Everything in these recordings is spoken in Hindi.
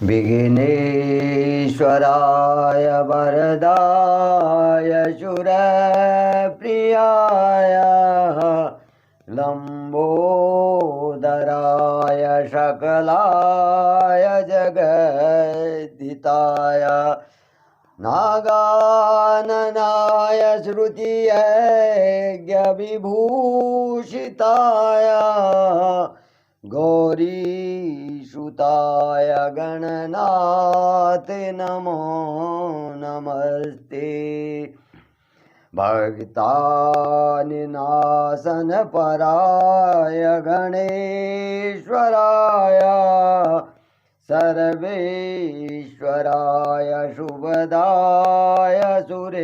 विघ्नेश्वराय वरदाय शूरप्रियाय लंबोदराय सकलाय जगद्दिताय नागाननाय श्रुतियज्ञविभूषिताय गौरीसुताय गणनाथ नमो नमस्ते। भक्तानिनाशनपराय गणेश्वराय सर्वेश्वराय शुभदाय सुरेश्वराय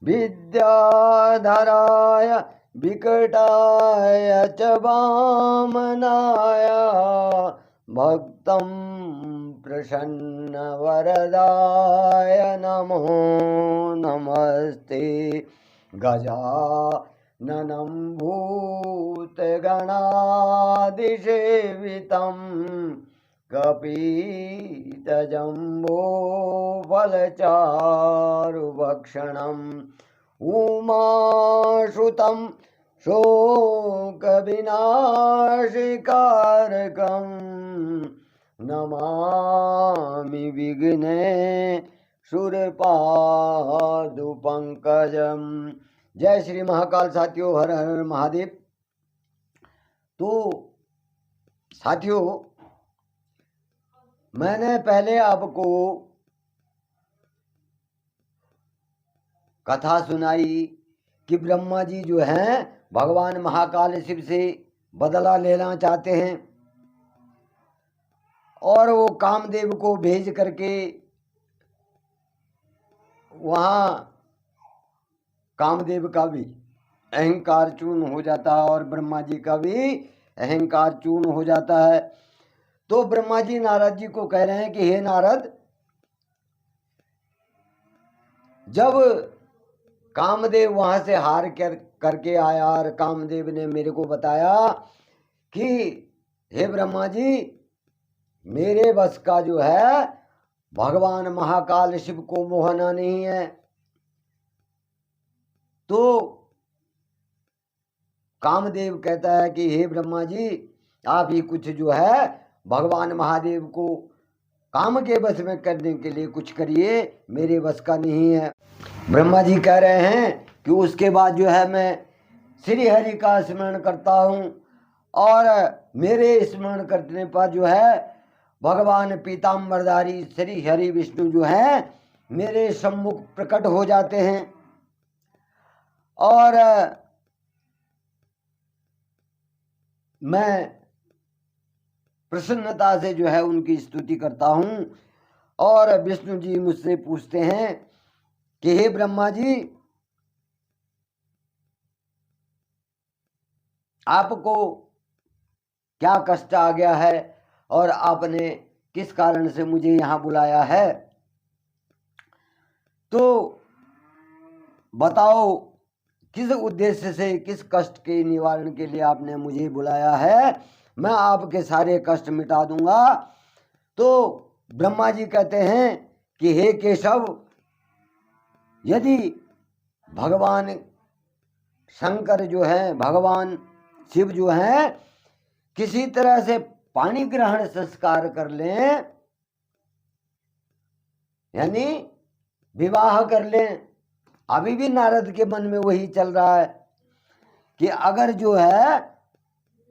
विद्याधराय विकटाय च वामनाय भक्तं प्रसन्नवरदाय नमो नमस्ते। गजाननं भूतगणादिसेवितं कपितजम्बोफलचारुभक्षणम् उमासुतं शोकविनाशकारकं नमामि विघ्नेश्वरपादुपंकजं। जय श्री महाकाल। साथियों, हर हर महादेव। तो साथियों, मैंने पहले आपको कथा सुनाई कि ब्रह्मा जी जो हैं भगवान महाकाल शिव से बदला लेना चाहते हैं और वो कामदेव को भेज करके वहाँ कामदेव का भी अहंकार चूर्ण हो जाता है और ब्रह्मा जी का भी अहंकार चूर्ण हो जाता है। तो ब्रह्मा जी नारद जी को कह रहे हैं कि हे नारद, जब कामदेव वहां से हार करके आया और कामदेव ने मेरे को बताया कि हे ब्रह्मा जी, मेरे बस का जो है भगवान महाकाल शिव को मोहना नहीं है, तो कामदेव कहता है कि हे ब्रह्मा जी, आप ही कुछ जो है भगवान महादेव को काम के बस में करने के लिए कुछ करिए, मेरे बस का नहीं है। ब्रह्मा जी कह रहे हैं कि उसके बाद जो है मैं श्री हरि का स्मरण करता हूँ और मेरे स्मरण करने पर जो है भगवान पीताम्बरधारी श्री हरि विष्णु जो है मेरे सम्मुख प्रकट हो जाते हैं और मैं प्रसन्नता से जो है उनकी स्तुति करता हूँ। और विष्णु जी मुझसे पूछते हैं कि हे ब्रह्मा जी, आपको क्या कष्ट आ गया है और आपने किस कारण से मुझे यहाँ बुलाया है, तो बताओ किस उद्देश्य से, किस कष्ट के निवारण के लिए आपने मुझे बुलाया है, मैं आपके सारे कष्ट मिटा दूंगा। तो ब्रह्मा जी कहते हैं कि हे केशव, यदि भगवान शंकर जो है, भगवान शिव जो है किसी तरह से पाणी ग्रहण संस्कार कर लें, यानी विवाह कर लें, अभी भी नारद के मन में वही चल रहा है कि अगर जो है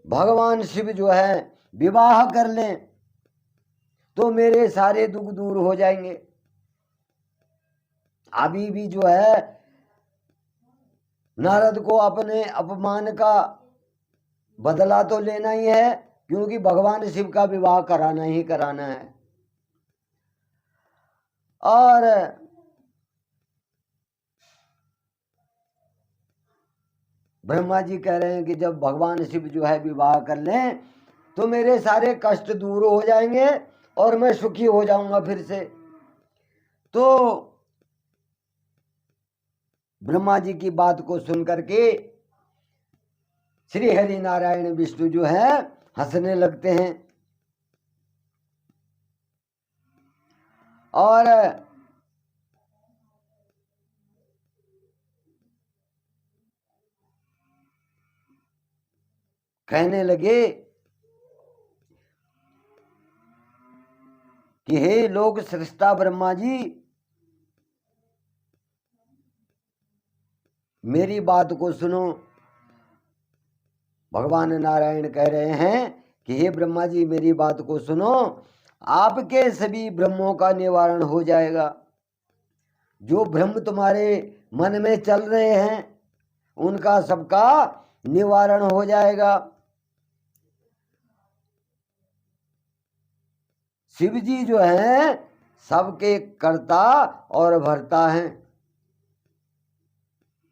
भगवान शिव जो है विवाह कर लें तो मेरे सारे दुख दूर हो जाएंगे। अभी भी जो है नारद को अपने अपमान का बदला तो लेना ही है, क्योंकि भगवान शिव का विवाह कराना ही कराना है। और ब्रह्मा जी कह रहे हैं कि जब भगवान शिव जो है विवाह कर लें तो मेरे सारे कष्ट दूर हो जाएंगे और मैं सुखी हो जाऊंगा फिर से। तो ब्रह्मा जी की बात को सुन करके श्री हरि नारायण विष्णु जो है हंसने लगते हैं। और कहने लगे कि हे लोक सृष्टा ब्रह्मा जी, मेरी बात को सुनो। भगवान नारायण कह रहे हैं कि हे ब्रह्मा जी, मेरी बात को सुनो, आपके सभी भ्रमों का निवारण हो जाएगा। जो भ्रम तुम्हारे मन में चल रहे हैं उनका सबका निवारण हो जाएगा। शिव जी जो हैं सबके कर्ता और भर्ता हैं।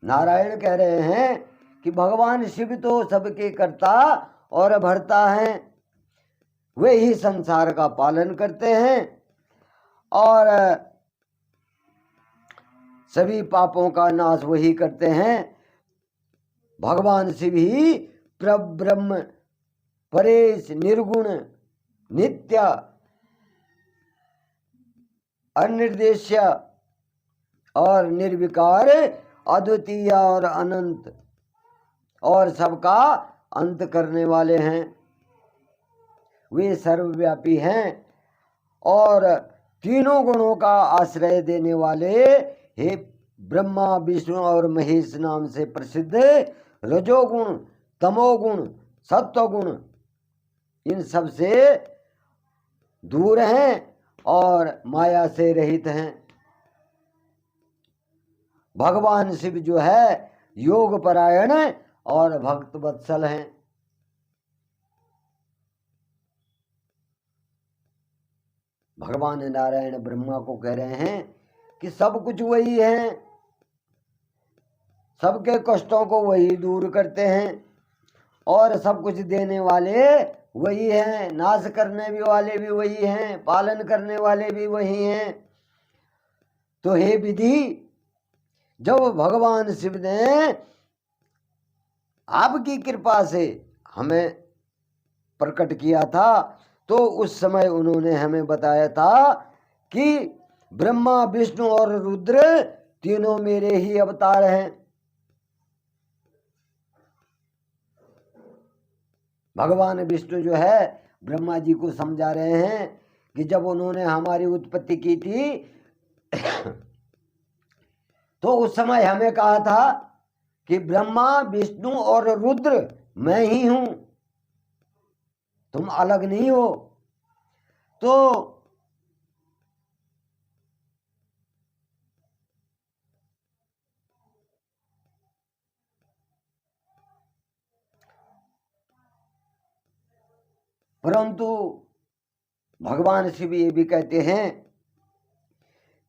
नारायण कह रहे हैं कि भगवान शिव तो सबके कर्ता और भर्ता हैं, वे ही संसार का पालन करते हैं और सभी पापों का नाश वही करते हैं। भगवान शिव ही परब्रह्म, परेश, निर्गुण, नित्य, अनिर्देश्य और निर्विकार, अद्वितीय और अनंत और सबका अंत करने वाले हैं। वे सर्वव्यापी हैं और तीनों गुणों का आश्रय देने वाले हे ब्रह्मा, विष्णु और महेश नाम से प्रसिद्ध रजोगुण, तमोगुण, सत्वगुण इन सब से दूर हैं और माया से रहित हैं। भगवान शिव जो है योग परायण और भक्त वत्सल हैं। भगवान नारायण ब्रह्मा को कह रहे हैं कि सब कुछ वही है, सबके कष्टों को वही दूर करते हैं और सब कुछ देने वाले वही हैं, नाश करने भी वाले भी वही हैं, पालन करने वाले भी वही हैं। तो हे विधि, जब भगवान शिव ने आपकी कृपा से हमें प्रकट किया था तो उस समय उन्होंने हमें बताया था कि ब्रह्मा, विष्णु और रुद्र तीनों मेरे ही अवतार हैं। भगवान विष्णु जो है ब्रह्मा जी को समझा रहे हैं कि जब उन्होंने हमारी उत्पत्ति की थी तो उस समय हमें कहा था कि ब्रह्मा, विष्णु और रुद्र मैं ही हूं, तुम अलग नहीं हो। तो परंतु भगवान शिव ये भी कहते हैं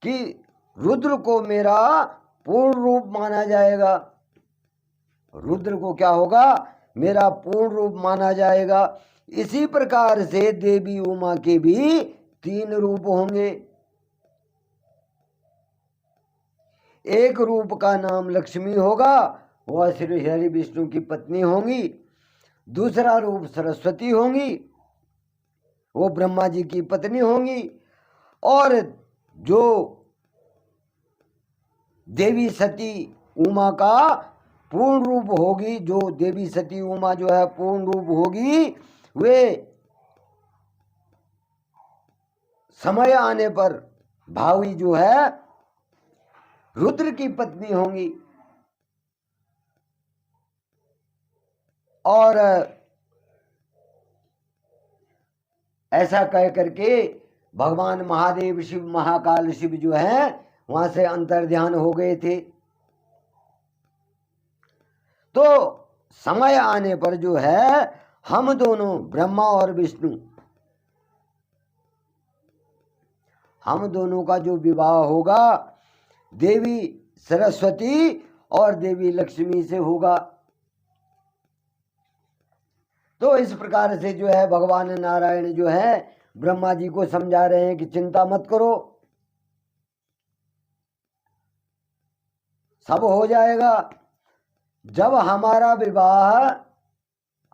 कि रुद्र को मेरा पूर्ण रूप माना जाएगा। रुद्र को क्या होगा? मेरा पूर्ण रूप माना जाएगा। इसी प्रकार से देवी उमा के भी 3 रूप होंगे। एक रूप का नाम लक्ष्मी होगा, वह श्री हरि विष्णु की पत्नी होंगी। दूसरा रूप सरस्वती होंगी, वो ब्रह्मा जी की पत्नी होंगी। और जो देवी सती उमा का पूर्ण रूप होगी, जो देवी सती उमा जो है पूर्ण रूप होगी, वे समय आने पर भावी जो है रुद्र की पत्नी होंगी। और ऐसा कह करके भगवान महादेव शिव, महाकाल शिव जो है वहां से अंतर्ध्यान हो गए थे। तो समय आने पर जो है हम दोनों ब्रह्मा और विष्णु, हम दोनों का जो विवाह होगा देवी सरस्वती और देवी लक्ष्मी से होगा। तो इस प्रकार से जो है भगवान नारायण जो है ब्रह्मा जी को समझा रहे हैं कि चिंता मत करो, सब हो जाएगा। जब हमारा विवाह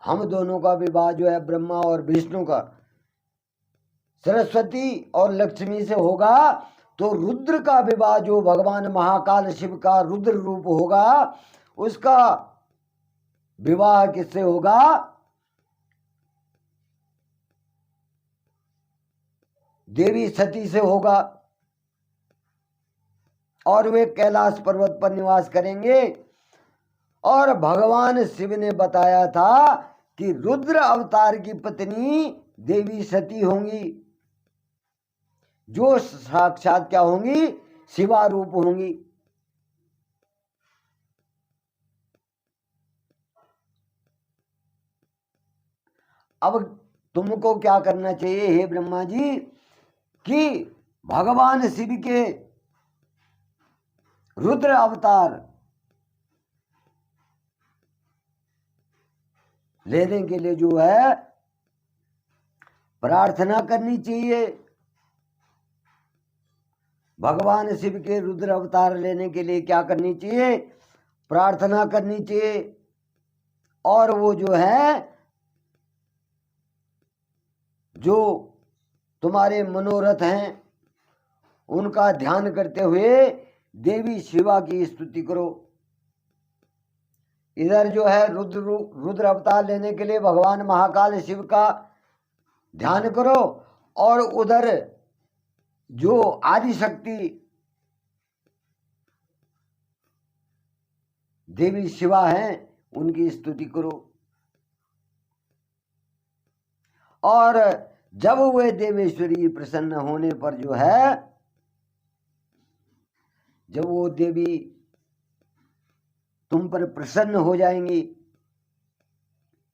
हम दोनों का विवाह जो है ब्रह्मा और विष्णु का सरस्वती और लक्ष्मी से होगा, तो रुद्र का विवाह जो भगवान महाकाल शिव का रुद्र रूप होगा उसका विवाह किससे होगा? देवी सती से होगा। और वे कैलाश पर्वत पर निवास करेंगे। और भगवान शिव ने बताया था कि रुद्र अवतार की पत्नी देवी सती होंगी, जो साक्षात क्या होंगी? शिवा रूप होंगी। अब तुमको क्या करना चाहिए हे ब्रह्मा जी कि भगवान शिव के रुद्र अवतार लेने के लिए जो है प्रार्थना करनी चाहिए। भगवान शिव के रुद्र अवतार लेने के लिए क्या करनी चाहिए? प्रार्थना करनी चाहिए। और वो जो है जो तुम्हारे मनोरथ हैं उनका ध्यान करते हुए देवी शिवा की स्तुति करो। इधर जो है रुद्र अवतार लेने के लिए भगवान महाकाल शिव का ध्यान करो, और उधर जो आदि शक्ति देवी शिवा हैं उनकी स्तुति करो। और जब वे देवेश्वरी प्रसन्न होने पर जो है, जब वो देवी तुम पर प्रसन्न हो जाएंगी,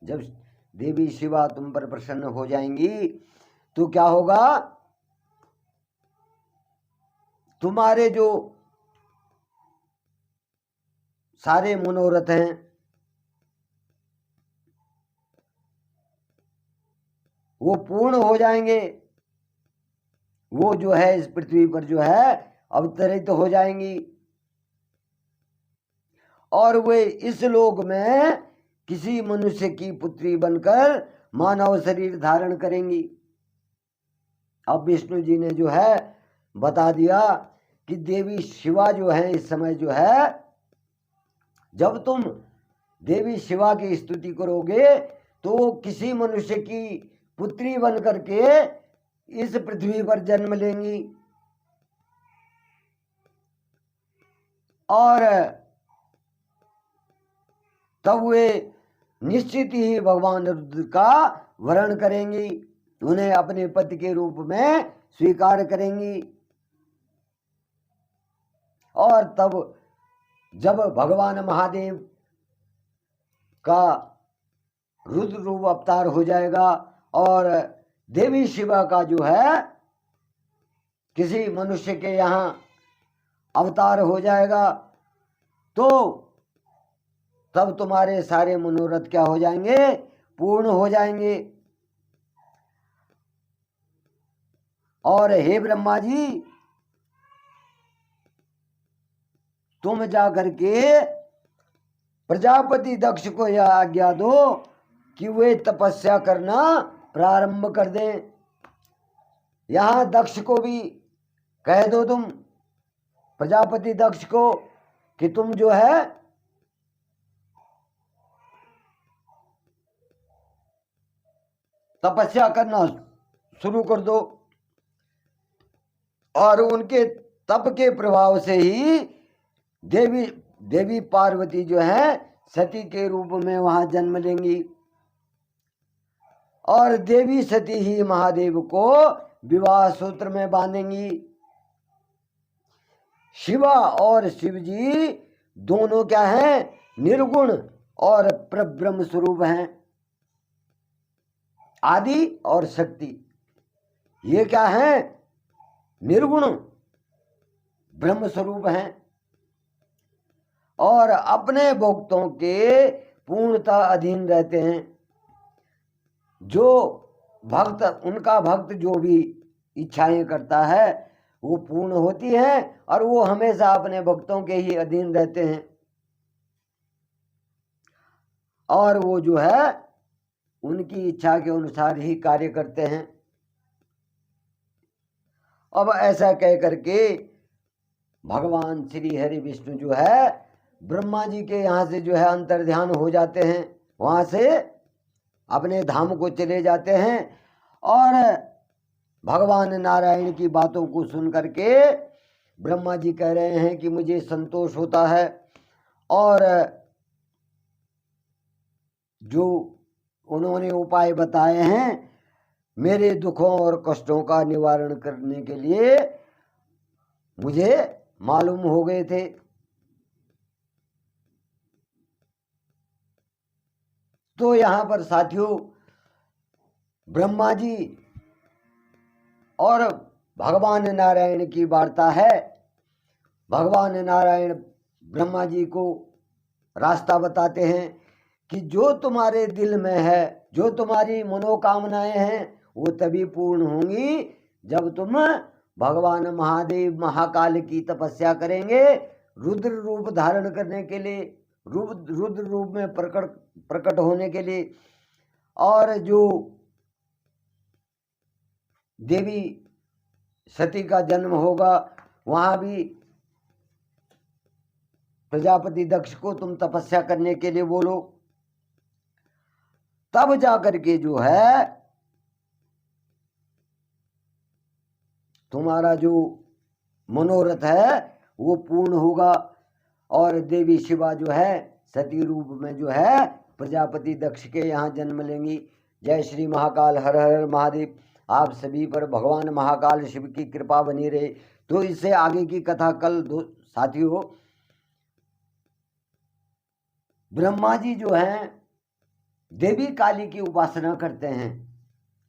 जब देवी शिवा तुम पर प्रसन्न हो जाएंगी तो क्या होगा? तुम्हारे जो सारे मनोरथ हैं वो पूर्ण हो जाएंगे। वो जो है इस पृथ्वी पर जो है अवतरित हो जाएंगी, और वे इस लोक में किसी मनुष्य की पुत्री बनकर मानव शरीर धारण करेंगी। अब विष्णु जी ने जो है बता दिया कि देवी शिवा जो है इस समय जो है, जब तुम देवी शिवा की स्तुति करोगे तो किसी मनुष्य की पुत्री बन करके इस पृथ्वी पर जन्म लेंगी। और तब वे निश्चित ही भगवान रुद्र का वरण करेंगी, उन्हें अपने पति के रूप में स्वीकार करेंगी। और तब जब भगवान महादेव का रुद्र रूप अवतार हो जाएगा और देवी शिवा का जो है किसी मनुष्य के यहाँ अवतार हो जाएगा, तो तब तुम्हारे सारे मनोरथ क्या हो जाएंगे? पूर्ण हो जाएंगे। और हे ब्रह्मा जी, तुम जा करके प्रजापति दक्ष को यह आज्ञा दो कि वे तपस्या करना प्रारंभ कर दें। यहां दक्ष को भी कह दो तुम, प्रजापति दक्ष को, कि तुम जो है तपस्या करना शुरू कर दो। और उनके तप के प्रभाव से ही देवी पार्वती जो है सती के रूप में वहां जन्म लेंगी, और देवी सती ही महादेव को विवाह सूत्र में बांधेंगी। शिवा और शिव जी दोनों क्या हैं? निर्गुण और परब्रह्म स्वरूप हैं। आदि और शक्ति ये क्या हैं? निर्गुण ब्रह्म स्वरूप हैं, और अपने भक्तों के पूर्णता अधीन रहते हैं। जो भक्त, उनका भक्त जो भी इच्छाएं करता है वो पूर्ण होती हैं, और वो हमेशा अपने भक्तों के ही अधीन रहते हैं। और वो जो है उनकी इच्छा के अनुसार ही कार्य करते हैं। अब ऐसा कह करके भगवान श्री हरि विष्णु जो है ब्रह्मा जी के यहाँ से जो है अंतर्ध्यान हो जाते हैं, वहाँ से अपने धाम को चले जाते हैं। और भगवान नारायण की बातों को सुन करके ब्रह्मा जी कह रहे हैं कि मुझे संतोष होता है, और जो उन्होंने उपाय बताए हैं मेरे दुखों और कष्टों का निवारण करने के लिए मुझे मालूम हो गए थे। तो यहाँ पर साथियों ब्रह्मा जी और भगवान नारायण की वार्ता है। भगवान नारायण ब्रह्मा जी को रास्ता बताते हैं कि जो तुम्हारे दिल में है, जो तुम्हारी मनोकामनाएं हैं, वो तभी पूर्ण होंगी जब तुम भगवान महादेव महाकाल की तपस्या करेंगे, रुद्र रूप धारण करने के लिए, रुद्र रूप में प्रकट होने के लिए। और जो देवी सती का जन्म होगा, वहाँ भी प्रजापति दक्ष को तुम तपस्या करने के लिए बोलो, तब जाकर के जो है तुम्हारा जो मनोरथ है वो पूर्ण होगा। और देवी शिवा जो है सती रूप में जो है प्रजापति दक्ष के यहाँ जन्म लेंगी। जय श्री महाकाल, हर हर महादेव। आप सभी पर भगवान महाकाल शिव की कृपा बनी रहे। तो इससे आगे की कथा कल साथियों ब्रह्मा जी जो हैं देवी काली की उपासना करते हैं,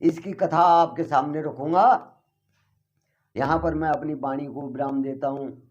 इसकी कथा आपके सामने रखूंगा। यहाँ पर मैं अपनी वाणी को विराम देता हूँ।